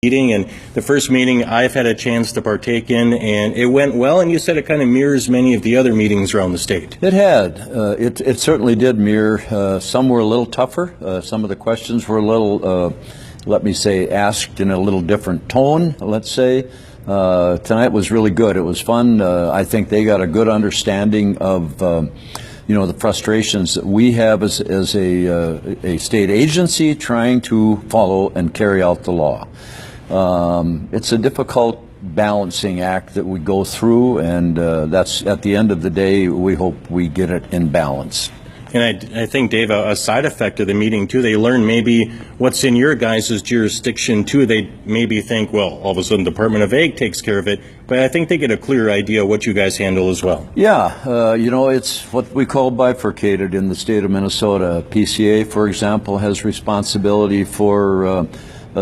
meeting, and the first meeting I've had a chance to partake in, and it went well, and you said it kind of mirrors many of the other meetings around the state. It had. It certainly did mirror. Some were a little tougher. Some of the questions were a little, let me say, asked in a little different tone, let's say. Tonight was really good. It was fun. I think they got a good understanding of the frustrations that we have as a state agency trying to follow and carry out the law. It's a difficult balancing act that we go through, and that's, at the end of the day, we hope we get it in balance. And I think, Dave, a side effect of the meeting, too, they learn maybe what's in your guys' jurisdiction, too. They maybe think, well, all of a sudden Department of Ag takes care of it, but I think they get a clear idea of what you guys handle as well. Yeah, it's what we call bifurcated in the state of Minnesota. PCA, for example, has responsibility for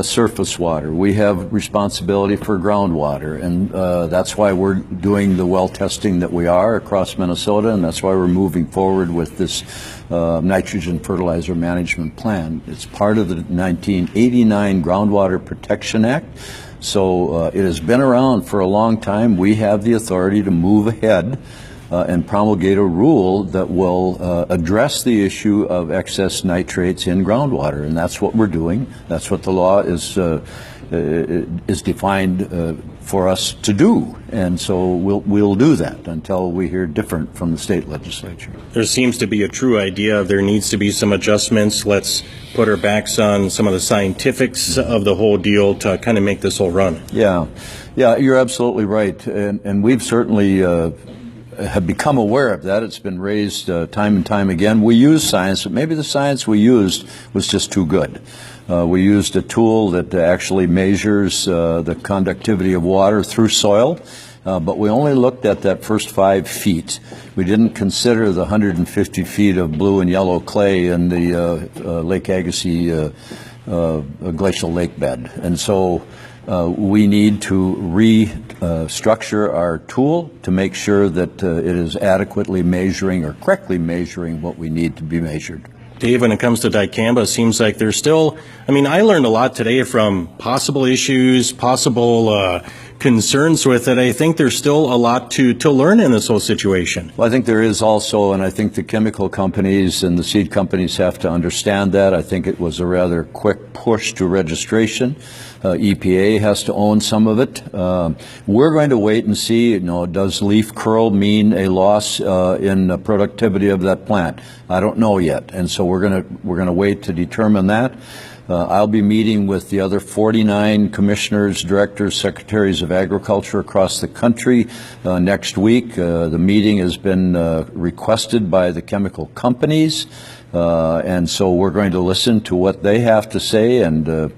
surface water. We have responsibility for groundwater, and that's why we're doing the well testing that we are across Minnesota, and that's why we're moving forward with this nitrogen fertilizer management plan. It's part of the 1989 Groundwater Protection Act, so it has been around for a long time. We have the authority to move ahead and promulgate a rule that will address the issue of excess nitrates in groundwater, and that's what we're doing. That's what the law is defined for us to do, and so we'll do that until we hear different from the state legislature. There seems to be a true idea of there needs to be some adjustments. Let's put our backs on some of the scientifics of the whole deal to kind of make this whole run. Yeah, you're absolutely right, and we've certainly have become aware of that. It's been raised time and time again. We use science, but maybe the science we used was just too good. We used a tool that actually measures the conductivity of water through soil, but we only looked at that first 5 feet. We didn't consider the 150 feet of blue and yellow clay in the Lake Agassiz glacial lake bed. And so we need to restructure our tool to make sure that it is adequately measuring or correctly measuring what we need to be measured. Dave, when it comes to dicamba, it seems like there's still, I learned a lot today from possible issues, possible concerns with it. I think there's still a lot to learn in this whole situation. Well, I think there is also, and I think the chemical companies and the seed companies have to understand that. I think it was a rather quick push to registration. EPA has to own some of it. We're going to wait and see, does leaf curl mean a loss in the productivity of that plant? I don't know yet, and so we're going to wait to determine that. I'll be meeting with the other 49 commissioners, directors, secretaries of agriculture across the country next week. The meeting has been requested by the chemical companies, and so we're going to listen to what they have to say, and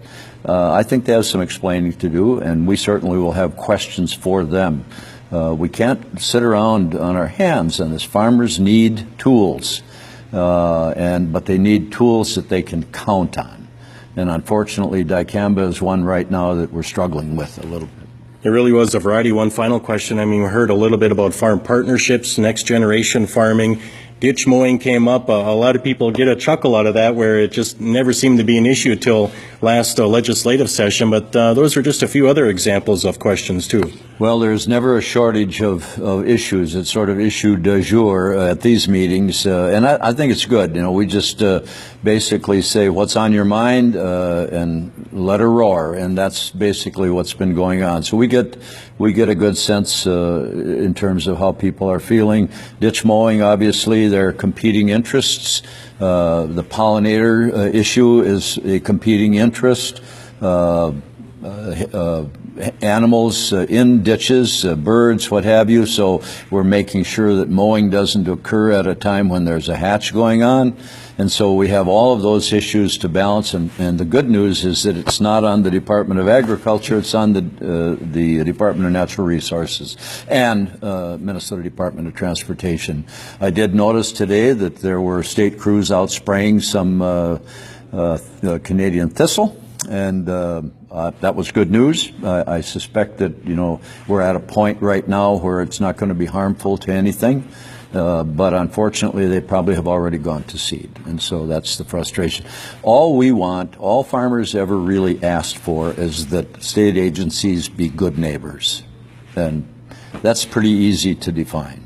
I think they have some explaining to do, and we certainly will have questions for them. We can't sit around on our hands on this. Farmers need tools, but they need tools that they can count on. And unfortunately, dicamba is one right now that we're struggling with a little bit. It really was a variety. One final question. We heard a little bit about farm partnerships, next generation farming. Ditch mowing came up. A lot of people get a chuckle out of that, where it just never seemed to be an issue till last legislative session. But those are just a few other examples of questions, too. Well, there's never a shortage of issues. It's sort of issue du jour at these meetings. And I think it's good. We just basically say what's on your mind and let her roar. And that's basically what's been going on. So we get a good sense in terms of how people are feeling. Ditch mowing, obviously, there are competing interests. The pollinator issue is a competing interest. Animals in ditches, birds, what have you. So we're making sure that mowing doesn't occur at a time when there's a hatch going on. And so we have all of those issues to balance. And the good news is that it's not on the Department of Agriculture, it's on the Department of Natural Resources and Minnesota Department of Transportation. I did notice today that there were state crews out spraying some Canadian thistle. And that was good news. I suspect that, we're at a point right now where it's not going to be harmful to anything. but unfortunately they probably have already gone to seed, and so that's the frustration. All farmers ever really asked for is that state agencies be good neighbors, and that's pretty easy to define.